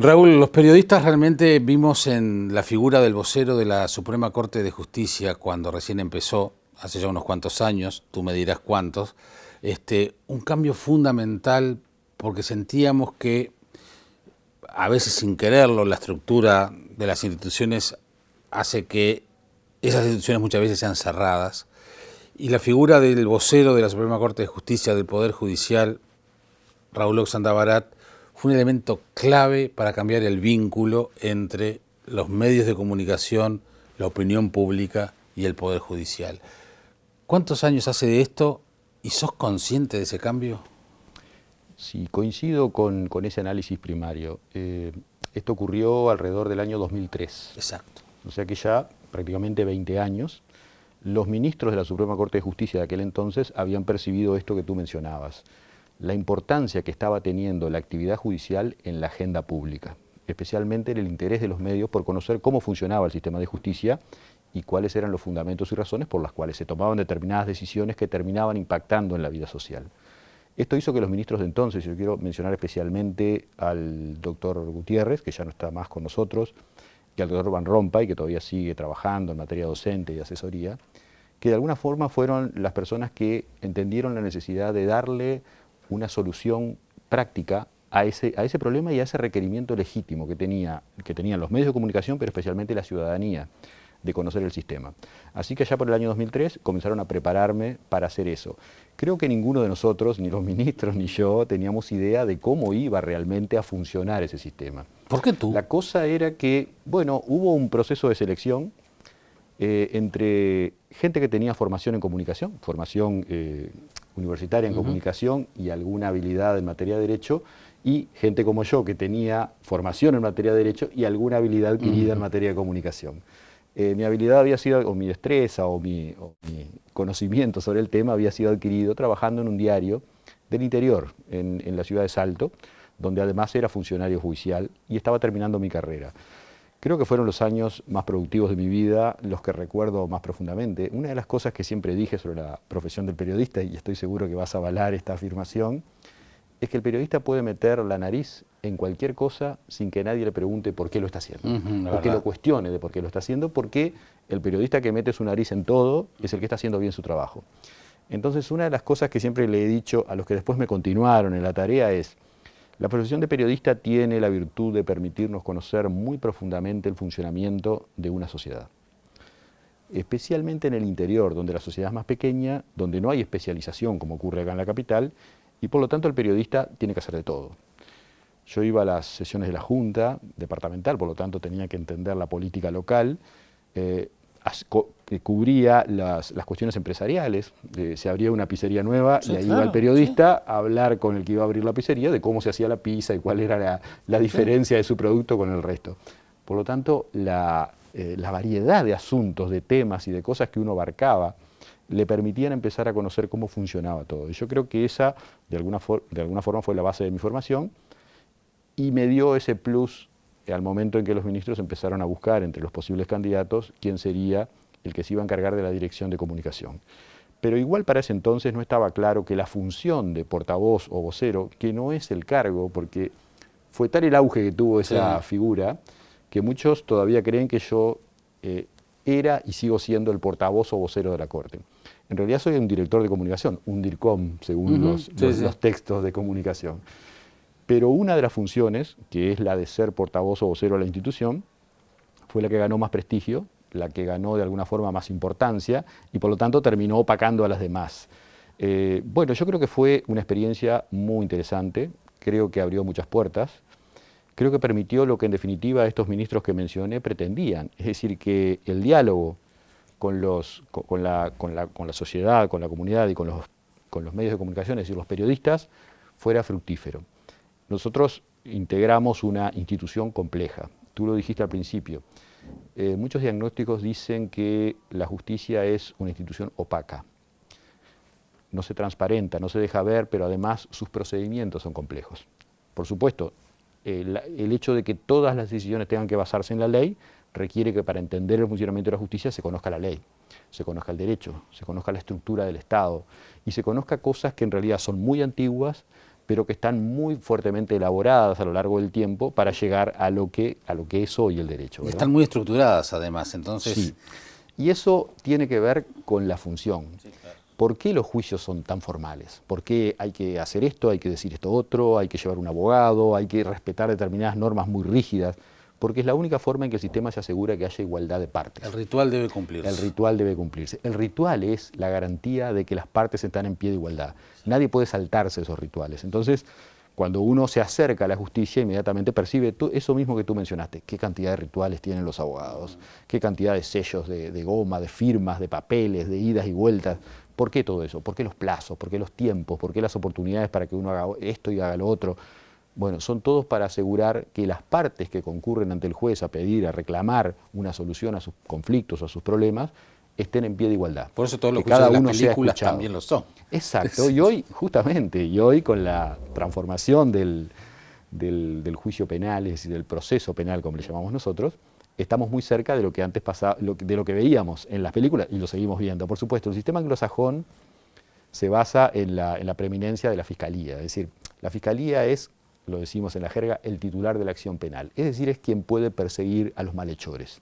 Raúl, los periodistas realmente vimos en la figura del vocero de la Suprema Corte de Justicia cuando recién empezó, hace ya unos cuantos años, tú me dirás cuántos, un cambio fundamental porque sentíamos que, a veces sin quererlo, la estructura de las instituciones hace que esas instituciones muchas veces sean cerradas y la figura del vocero de la Suprema Corte de Justicia del Poder Judicial, Raúl Oxandabarat, fue un elemento clave para cambiar el vínculo entre los medios de comunicación, la opinión pública y el Poder Judicial. ¿Cuántos años hace de esto y sos consciente de ese cambio? Sí, coincido con ese análisis primario. Esto ocurrió alrededor del año 2003. Exacto. O sea que ya prácticamente 20 años. Los ministros de la Suprema Corte de Justicia de aquel entonces habían percibido esto que tú mencionabas, la importancia que estaba teniendo la actividad judicial en la agenda pública, especialmente en el interés de los medios por conocer cómo funcionaba el sistema de justicia y cuáles eran los fundamentos y razones por las cuales se tomaban determinadas decisiones que terminaban impactando en la vida social. Esto hizo que los ministros de entonces, yo quiero mencionar especialmente al doctor Gutiérrez, que ya no está más con nosotros, y al doctor Van Rompuy, que todavía sigue trabajando en materia docente y asesoría, que de alguna forma fueron las personas que entendieron la necesidad de darle una solución práctica a ese problema y a ese requerimiento legítimo que tenían los medios de comunicación, pero especialmente la ciudadanía, de conocer el sistema. Así que allá por el año 2003 comenzaron a prepararme para hacer eso. Creo que ninguno de nosotros, ni los ministros ni yo, teníamos idea de cómo iba realmente a funcionar ese sistema. ¿Por qué tú? La cosa era que, bueno, hubo un proceso de selección entre gente que tenía formación en comunicación, formación universitaria en comunicación y alguna habilidad en materia de derecho, y gente como yo que tenía formación en materia de derecho y alguna habilidad adquirida en materia de comunicación. Mi habilidad había sido, o mi destreza, o mi conocimiento sobre el tema había sido adquirido trabajando en un diario del interior, en la ciudad de Salto, donde además era funcionario judicial y estaba terminando mi carrera. Creo que fueron los años más productivos de mi vida, los que recuerdo más profundamente. Una de las cosas que siempre dije sobre la profesión del periodista, y estoy seguro que vas a avalar esta afirmación, es que el periodista puede meter la nariz en cualquier cosa sin que nadie le pregunte por qué lo está haciendo, o que lo cuestione de por qué lo está haciendo, porque el periodista que mete su nariz en todo es el que está haciendo bien su trabajo. Entonces, una de las cosas que siempre le he dicho a los que después me continuaron en la tarea es: la profesión de periodista tiene la virtud de permitirnos conocer muy profundamente el funcionamiento de una sociedad. Especialmente en el interior, donde la sociedad es más pequeña, donde no hay especialización como ocurre acá en la capital, y por lo tanto el periodista tiene que hacer de todo. Yo iba a las sesiones de la Junta departamental, por lo tanto tenía que entender la política local, cubría las cuestiones empresariales, se abría una pizzería nueva y ahí iba el periodista a hablar con el que iba a abrir la pizzería de cómo se hacía la pizza y cuál era la diferencia de su producto con el resto. Por lo tanto, la variedad de asuntos, de temas y de cosas que uno abarcaba le permitían empezar a conocer cómo funcionaba todo. Y yo creo que esa, de alguna forma, fue la base de mi formación y me dio ese plus al momento en que los ministros empezaron a buscar entre los posibles candidatos quién sería el que se iba a encargar de la dirección de comunicación. Pero igual para ese entonces no estaba claro que la función de portavoz o vocero, que no es el cargo, porque fue tal el auge que tuvo esa figura, que muchos todavía creen que yo era y sigo siendo el portavoz o vocero de la Corte. En realidad soy un director de comunicación, un DIRCOM, según los textos de comunicación. Pero una de las funciones, que es la de ser portavoz o vocero de la institución, fue la que ganó más prestigio, la que ganó de alguna forma más importancia y por lo tanto terminó opacando a las demás. Bueno, yo creo que fue una experiencia muy interesante, creo que abrió muchas puertas, creo que permitió lo que en definitiva estos ministros que mencioné pretendían, es decir, que el diálogo con la sociedad, con la comunidad y con los medios de comunicación, es decir, los periodistas, fuera fructífero. Nosotros integramos una institución compleja. Tú lo dijiste al principio. Muchos diagnósticos dicen que la justicia es una institución opaca. No se transparenta, no se deja ver, pero además sus procedimientos son complejos. Por supuesto, el hecho de que todas las decisiones tengan que basarse en la ley requiere que para entender el funcionamiento de la justicia se conozca la ley, se conozca el derecho, se conozca la estructura del Estado y se conozca cosas que en realidad son muy antiguas, pero que están muy fuertemente elaboradas a lo largo del tiempo para llegar a lo que es hoy el derecho, ¿verdad? Están muy estructuradas además, entonces... Sí, y eso tiene que ver con la función. Sí, claro. ¿Por qué los juicios son tan formales? ¿Por qué hay que hacer esto, hay que decir esto otro, hay que llevar un abogado, hay que respetar determinadas normas muy rígidas? Porque es la única forma en que el sistema se asegura que haya igualdad de partes. El ritual debe cumplirse. El ritual debe cumplirse. El ritual es la garantía de que las partes están en pie de igualdad. Nadie puede saltarse esos rituales. Entonces, cuando uno se acerca a la justicia, inmediatamente percibe eso mismo que tú mencionaste. ¿Qué cantidad de rituales tienen los abogados? ¿Qué cantidad de sellos de goma, de firmas, de papeles, de idas y vueltas? ¿Por qué todo eso? ¿Por qué los plazos? ¿Por qué los tiempos? ¿Por qué las oportunidades para que uno haga esto y haga lo otro? Bueno, son todos para asegurar que las partes que concurren ante el juez a pedir, a reclamar una solución a sus conflictos o a sus problemas, estén en pie de igualdad. Por eso todos los que cada juicios de uno las sea películas escuchado. también lo son. Exacto, y hoy, justamente, y hoy con la transformación del juicio penal, es decir, del proceso penal, como le llamamos nosotros, estamos muy cerca de lo que antes pasaba, de lo que veíamos en las películas, y lo seguimos viendo. Por supuesto, el sistema anglosajón se basa en la preeminencia de la fiscalía, es decir, la fiscalía es, lo decimos en la jerga, el titular de la acción penal, es decir, es quien puede perseguir a los malhechores.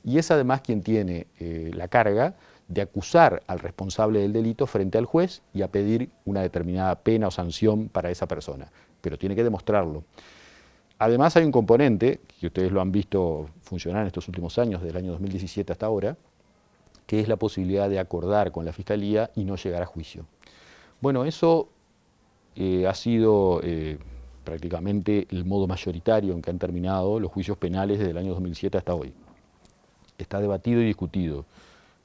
Y es además quien tiene la carga de acusar al responsable del delito frente al juez y a pedir una determinada pena o sanción para esa persona, pero tiene que demostrarlo. Además hay un componente, que ustedes lo han visto funcionar en estos últimos años, del año 2017 hasta ahora, que es la posibilidad de acordar con la Fiscalía y no llegar a juicio. Bueno, eso ha sido prácticamente el modo mayoritario en que han terminado los juicios penales desde el año 2007 hasta hoy. Está debatido y discutido.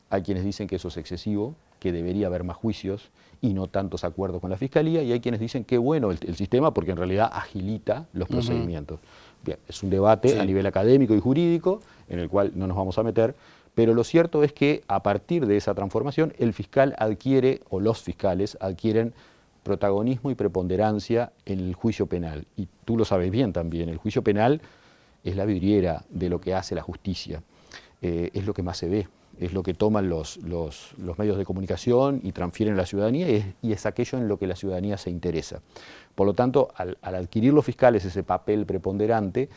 Hay quienes dicen que eso es excesivo, que debería haber más juicios y no tantos acuerdos con la Fiscalía, y hay quienes dicen que bueno el sistema porque en realidad agilita los procedimientos. Bien, es un debate a nivel académico y jurídico en el cual no nos vamos a meter, pero lo cierto es que a partir de esa transformación el fiscal adquiere, o los fiscales adquieren protagonismo y preponderancia en el juicio penal. Y tú lo sabes bien también, el juicio penal es la vidriera de lo que hace la justicia, es lo que más se ve, es lo que toman los medios de comunicación y transfieren a la ciudadanía y es aquello en lo que la ciudadanía se interesa. Por lo tanto, al adquirir los fiscales ese papel preponderante,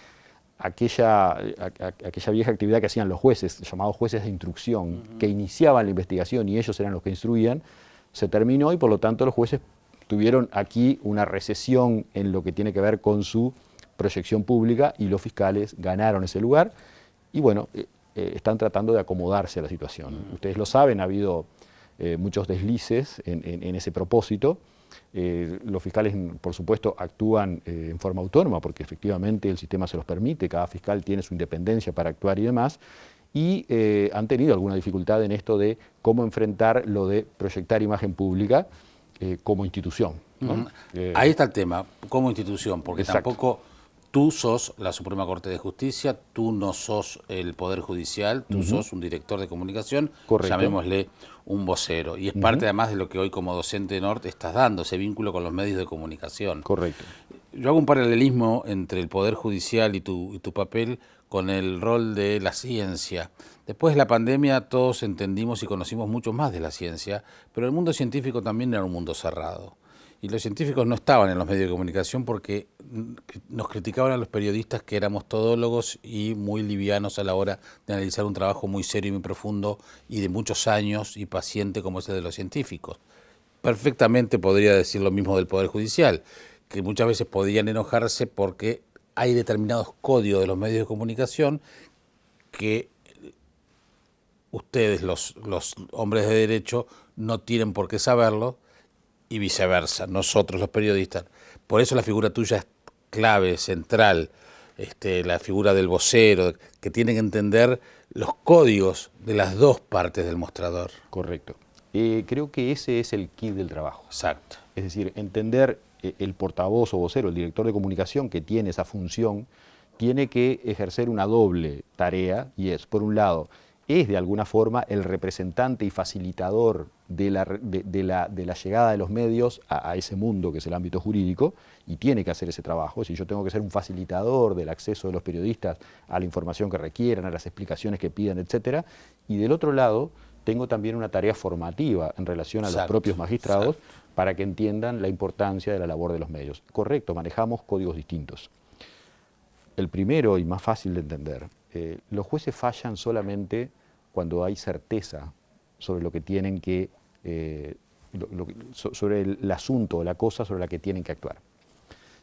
aquella vieja actividad que hacían los jueces, llamados jueces de instrucción, que iniciaban la investigación y ellos eran los que instruían, se terminó y por lo tanto los jueces tuvieron aquí una recesión en lo que tiene que ver con su proyección pública y los fiscales ganaron ese lugar y bueno, están tratando de acomodarse a la situación. Ustedes lo saben, ha habido muchos deslices en ese propósito. Los fiscales, por supuesto, actúan en forma autónoma porque efectivamente el sistema se los permite, cada fiscal tiene su independencia para actuar y demás, y han tenido alguna dificultad en esto de cómo enfrentar lo de proyectar imagen pública como institución, ¿no? Ahí está el tema, como institución, porque Exacto. tampoco tú sos la Suprema Corte de Justicia, tú no sos el Poder Judicial, tú sos un director de comunicación, Correcto. llamémosle un vocero. Y es parte además de lo que hoy como docente de Norte estás dando, ese vínculo con los medios de comunicación. Correcto. Yo hago un paralelismo entre el Poder Judicial y tu papel con el rol de la ciencia. Después de la pandemia todos entendimos y conocimos mucho más de la ciencia, pero el mundo científico también era un mundo cerrado. Y los científicos no estaban en los medios de comunicación porque nos criticaban a los periodistas que éramos todólogos y muy livianos a la hora de analizar un trabajo muy serio y muy profundo y de muchos años y paciente como es el de los científicos. Perfectamente podría decir lo mismo del Poder Judicial, que muchas veces podían enojarse porque hay determinados códigos de los medios de comunicación que ustedes, los hombres de derecho, no tienen por qué saberlo, y viceversa, nosotros los periodistas. Por eso la figura tuya es clave, central, la figura del vocero, que tiene que entender los códigos de las dos partes del mostrador. Correcto. Creo que ese es el kit del trabajo. Exacto. Es decir, entender el portavoz o vocero, el director de comunicación que tiene esa función, tiene que ejercer una doble tarea y es, por un lado, es de alguna forma el representante y facilitador de la llegada de los medios a ese mundo que es el ámbito jurídico y tiene que hacer ese trabajo. Si yo tengo que ser un facilitador del acceso de los periodistas a la información que requieran, a las explicaciones que pidan, etcétera, y del otro lado tengo también una tarea formativa en relación a los Exacto, propios magistrados exacto. para que entiendan la importancia de la labor de los medios. Correcto, manejamos códigos distintos. El primero y más fácil de entender, los jueces fallan solamente cuando hay certeza sobre lo que tienen que, sobre el asunto o la cosa sobre la que tienen que actuar.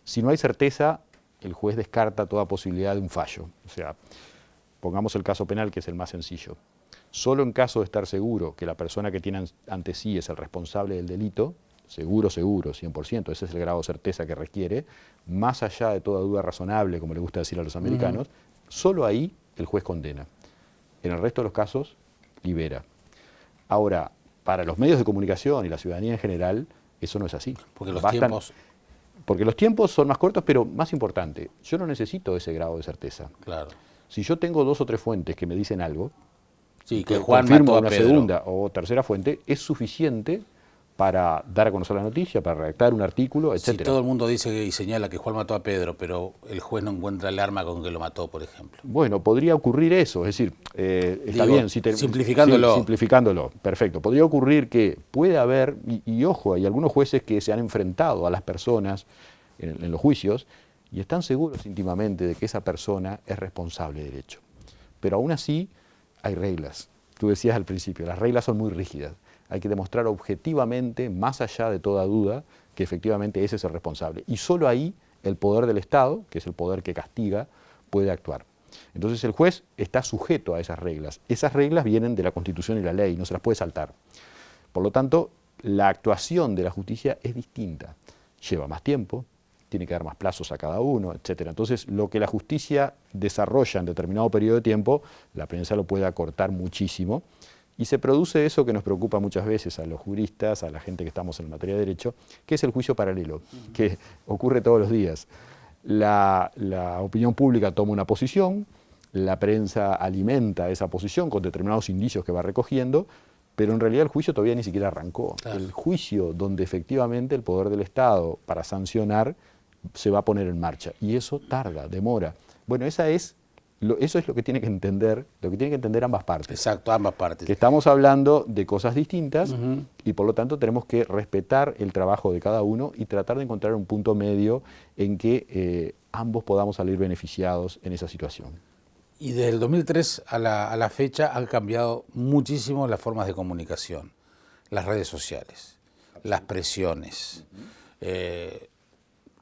Si no hay certeza, el juez descarta toda posibilidad de un fallo. O sea, pongamos el caso penal, que es el más sencillo. Solo en caso de estar seguro que la persona que tiene ante sí es el responsable del delito, seguro, 100%, ese es el grado de certeza que requiere, más allá de toda duda razonable, como le gusta decir a los americanos, solo ahí el juez condena. En el resto de los casos, libera. Ahora, para los medios de comunicación y la ciudadanía en general, eso no es así. Porque los tiempos... Porque los tiempos son más cortos, pero más importante, yo no necesito ese grado de certeza. Claro. Si yo tengo 2 o 3 fuentes que me dicen algo, Sí, que Juan confirmo mató a una Pedro. segunda o tercera fuente, es suficiente para dar a conocer la noticia, para redactar un artículo, etc. Si todo el mundo dice y señala que Juan mató a Pedro, pero el juez no encuentra el arma con que lo mató, por ejemplo. Bueno, podría ocurrir eso, es decir, está Digo, bien. simplificándolo. Simplificándolo, perfecto. Podría ocurrir que puede haber, y ojo, hay algunos jueces que se han enfrentado a las personas en los juicios y están seguros íntimamente de que esa persona es responsable del hecho. Pero aún así hay reglas. Tú decías al principio, las reglas son muy rígidas. Hay que demostrar objetivamente, más allá de toda duda, que efectivamente ese es el responsable. Y solo ahí el poder del Estado, que es el poder que castiga, puede actuar. Entonces el juez está sujeto a esas reglas. Esas reglas vienen de la Constitución y la ley, no se las puede saltar. Por lo tanto, la actuación de la justicia es distinta. Lleva más tiempo, tiene que dar más plazos a cada uno, etc. Entonces, lo que la justicia desarrolla en determinado periodo de tiempo, la prensa lo puede acortar muchísimo. Y se produce eso que nos preocupa muchas veces a los juristas, a la gente que estamos en materia de derecho, que es el juicio paralelo, que ocurre todos los días. La opinión pública toma una posición, la prensa alimenta esa posición con determinados indicios que va recogiendo, pero en realidad el juicio todavía ni siquiera arrancó. Claro. El juicio donde efectivamente el poder del Estado para sancionar se va a poner en marcha. Y eso tarda, demora. Bueno, eso es lo que tiene que entender, ambas partes. Exacto, ambas partes. Que estamos hablando de cosas distintas y por lo tanto tenemos que respetar el trabajo de cada uno y tratar de encontrar un punto medio en que ambos podamos salir beneficiados en esa situación. Y desde el 2003 a la fecha han cambiado muchísimo las formas de comunicación, las redes sociales, las presiones,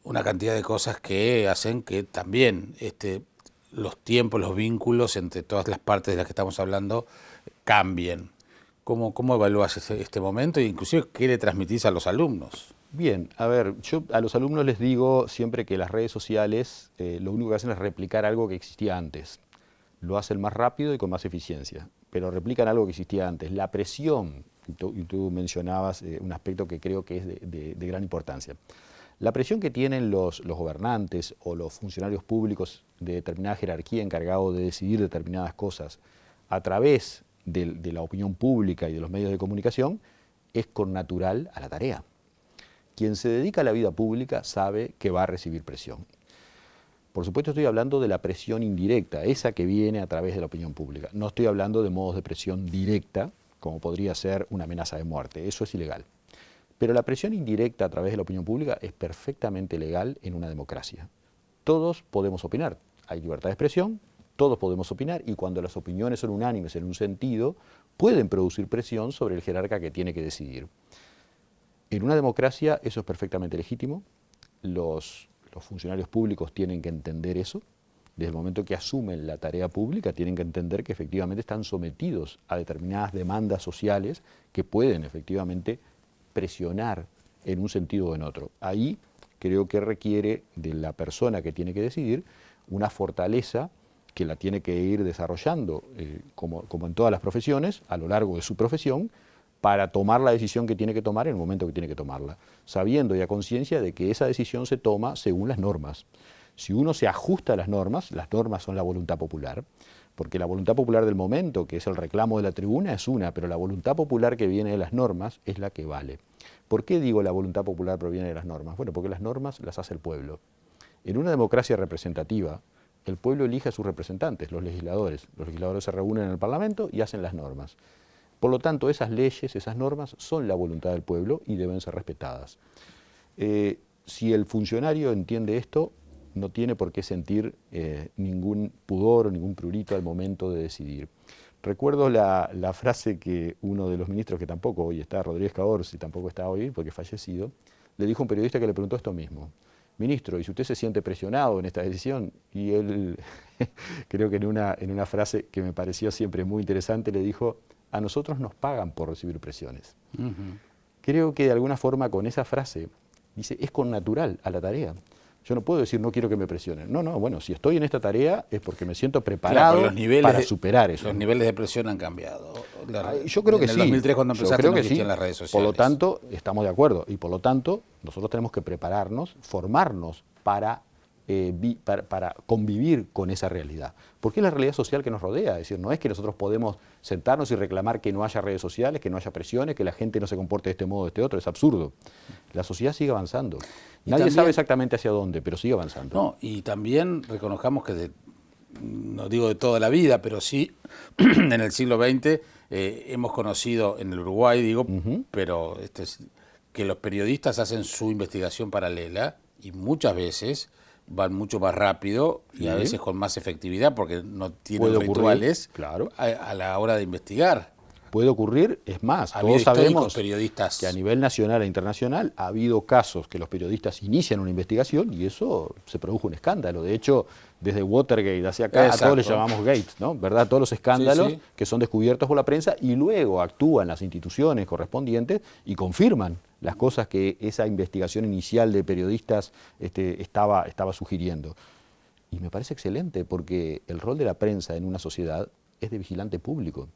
una cantidad de cosas que hacen que también los tiempos, los vínculos entre todas las partes de las que estamos hablando cambien. ¿Cómo evalúas este momento e inclusive qué le transmitís a los alumnos? Bien, a ver, yo a los alumnos les digo siempre que las redes sociales lo único que hacen es replicar algo que existía antes. Lo hacen más rápido y con más eficiencia, pero replican algo que existía antes. La presión, y tú mencionabas un aspecto que creo que es de gran importancia. La presión que tienen los gobernantes o los funcionarios públicos de determinada jerarquía encargados de decidir determinadas cosas a través de la opinión pública y de los medios de comunicación es connatural a la tarea. Quien se dedica a la vida pública sabe que va a recibir presión. Por supuesto estoy hablando de la presión indirecta, esa que viene a través de la opinión pública. No estoy hablando de modos de presión directa, como podría ser una amenaza de muerte, eso es ilegal. Pero la presión indirecta a través de la opinión pública es perfectamente legal en una democracia. Todos podemos opinar, hay libertad de expresión, todos podemos opinar y cuando las opiniones son unánimes en un sentido, pueden producir presión sobre el jerarca que tiene que decidir. En una democracia eso es perfectamente legítimo, los funcionarios públicos tienen que entender eso, desde el momento que asumen la tarea pública tienen que entender que efectivamente están sometidos a determinadas demandas sociales que pueden efectivamente presionar en un en o en otro. Ahí creo que requiere de la persona que tiene que decidir una fortaleza que la tiene que ir desarrollando, como en todas las profesiones, a lo largo de su profesión, para tomar la decisión que tiene que tomar en el momento que tiene que tomarla, sabiendo y a conciencia de que esa decisión se toma según las normas. Si uno se ajusta a las normas son la voluntad popular, porque la voluntad popular del momento, que es el reclamo de la tribuna, es una, pero la voluntad popular que viene de las normas es la que vale. ¿Por qué digo la voluntad popular proviene de las normas? Bueno, porque las normas las hace el pueblo. En una democracia representativa, el pueblo elige a sus representantes, los legisladores. Los legisladores se reúnen en el Parlamento y hacen las normas. Por lo tanto, esas leyes, esas normas son la voluntad del pueblo y deben ser respetadas. Si el funcionario entiende esto, no tiene por qué sentir ningún pudor o ningún prurito al momento de decidir. Recuerdo la frase que uno de los ministros, que tampoco hoy está, Rodríguez Caorsi, tampoco está hoy porque es fallecido, le dijo a un periodista que le preguntó esto mismo: ministro, ¿y si usted se siente presionado en esta decisión? Y él, creo que en una frase que me pareció siempre muy interesante, le dijo: a nosotros nos pagan por recibir presiones. Creo que de alguna forma con esa frase dice, es connatural a la tarea. Yo no puedo decir no quiero que me presionen. No, bueno, si estoy en esta tarea es porque me siento preparado para superar eso. Los niveles de presión han cambiado. Yo creo que sí. En el 2003 cuando empezaste no existían las redes sociales. Por lo tanto, estamos de acuerdo. Y por lo tanto, nosotros tenemos que prepararnos, formarnos para convivir con esa realidad. Porque es la realidad social que nos rodea. Es decir, no es que nosotros podemos sentarnos y reclamar que no haya redes sociales, que no haya presiones, que la gente no se comporte de este modo o de este otro. Es absurdo. La sociedad sigue avanzando. Nadie sabe exactamente hacia dónde, pero sigue avanzando. No, y también reconozcamos que, no digo de toda la vida, pero sí en el siglo XX hemos conocido, en el Uruguay digo, pero que los periodistas hacen su investigación paralela y muchas veces van mucho más rápido y a veces con más efectividad porque no tienen rituales a la hora de investigar. Puede ocurrir, es más, todos sabemos que a nivel nacional e internacional ha habido casos que los periodistas inician una investigación y eso se produjo un escándalo. De hecho, desde Watergate hacia acá, a todos les llamamos Gates, ¿no? ¿Verdad? Todos los escándalos que son descubiertos por la prensa y luego actúan las instituciones correspondientes y confirman las cosas que esa investigación inicial de periodistas estaba sugiriendo. Y me parece excelente porque el rol de la prensa en una sociedad es de vigilante público.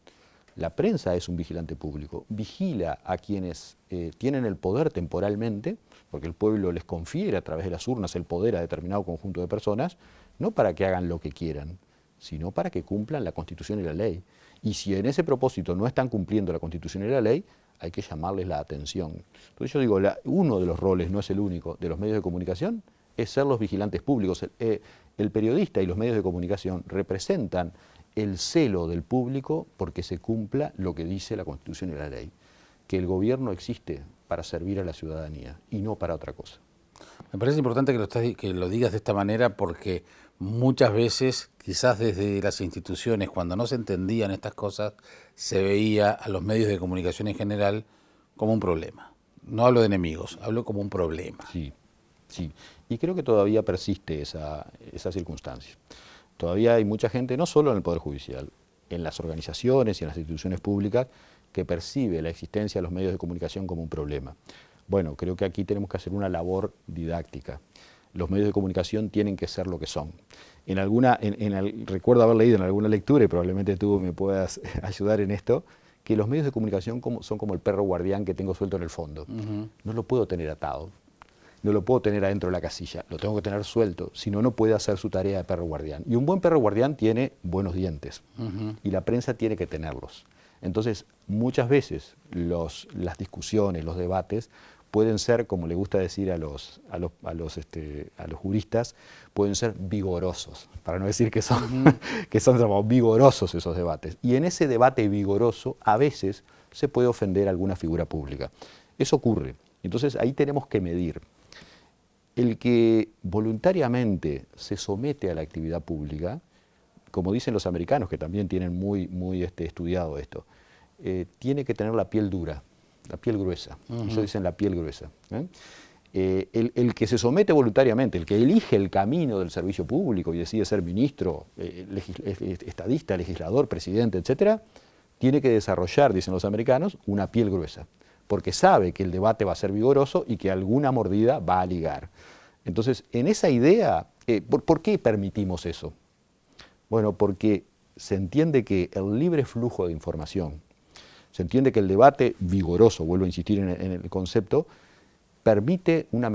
La prensa es un vigilante público, vigila a quienes tienen el poder temporalmente, porque el pueblo les confiere a través de las urnas el poder a determinado conjunto de personas, no para que hagan lo que quieran, sino para que cumplan la Constitución y la ley. Y si en ese propósito no están cumpliendo la Constitución y la ley, hay que llamarles la atención. Entonces yo digo, uno de los roles, no es el único, de los medios de comunicación, es ser los vigilantes públicos. El periodista y los medios de comunicación representan el celo del público porque se cumpla lo que dice la Constitución y la ley, que el gobierno existe para servir a la ciudadanía y no para otra cosa. Me parece importante que lo digas de esta manera porque muchas veces, quizás desde las instituciones, cuando no se entendían estas cosas, se veía a los medios de comunicación en general como un problema. No hablo de enemigos, hablo como un problema. Sí. Y creo que todavía persiste esa circunstancia. Todavía hay mucha gente, no solo en el Poder Judicial, en las organizaciones y en las instituciones públicas, que percibe la existencia de los medios de comunicación como un problema. Bueno, creo que aquí tenemos que hacer una labor didáctica. Los medios de comunicación tienen que ser lo que son. Recuerdo haber leído en alguna lectura, y probablemente tú me puedas ayudar en esto, que los medios de comunicación son como el perro guardián que tengo suelto en el fondo. No lo puedo tener atado. No lo puedo tener adentro de la casilla, lo tengo que tener suelto, si no, no puede hacer su tarea de perro guardián. Y un buen perro guardián tiene buenos dientes, y la prensa tiene que tenerlos. Entonces, muchas veces las discusiones, los debates, pueden ser, como le gusta decir a los juristas, pueden ser vigorosos, para no decir que son vigorosos esos debates. Y en ese debate vigoroso, a veces, se puede ofender a alguna figura pública. Eso ocurre. Entonces, ahí tenemos que medir. El que voluntariamente se somete a la actividad pública, como dicen los americanos, que también tienen muy estudiado esto, tiene que tener la piel dura, la piel gruesa. Ellos dicen la piel gruesa. El que se somete voluntariamente, el que elige el camino del servicio público y decide ser ministro, estadista, legislador, presidente, etcétera, tiene que desarrollar, dicen los americanos, una piel gruesa, porque sabe que el debate va a ser vigoroso y que alguna mordida va a ligar. Entonces, en esa idea, ¿por qué permitimos eso? Bueno, porque se entiende que el libre flujo de información, se entiende que el debate vigoroso, vuelvo a insistir en el concepto, permite una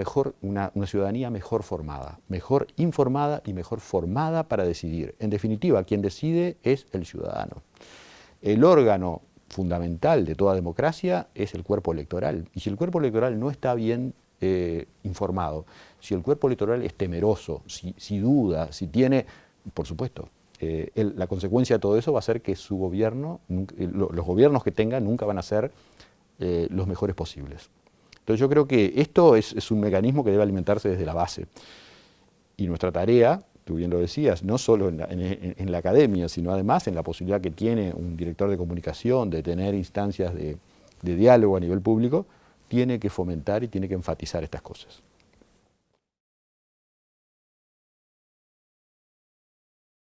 ciudadanía mejor formada, mejor informada y mejor formada para decidir. En definitiva, quien decide es el ciudadano. El órgano fundamental de toda democracia es el cuerpo electoral. Y si el cuerpo electoral no está bien informado, si el cuerpo electoral es temeroso, si duda, si tiene, por supuesto, la consecuencia de todo eso va a ser que su gobierno, los gobiernos que tenga nunca van a ser los mejores posibles. Entonces yo creo que esto es un mecanismo que debe alimentarse desde la base. Y nuestra tarea, tú bien lo decías, no solo en la academia, sino además en la posibilidad que tiene un director de comunicación de tener instancias de diálogo a nivel público, tiene que fomentar y tiene que enfatizar estas cosas.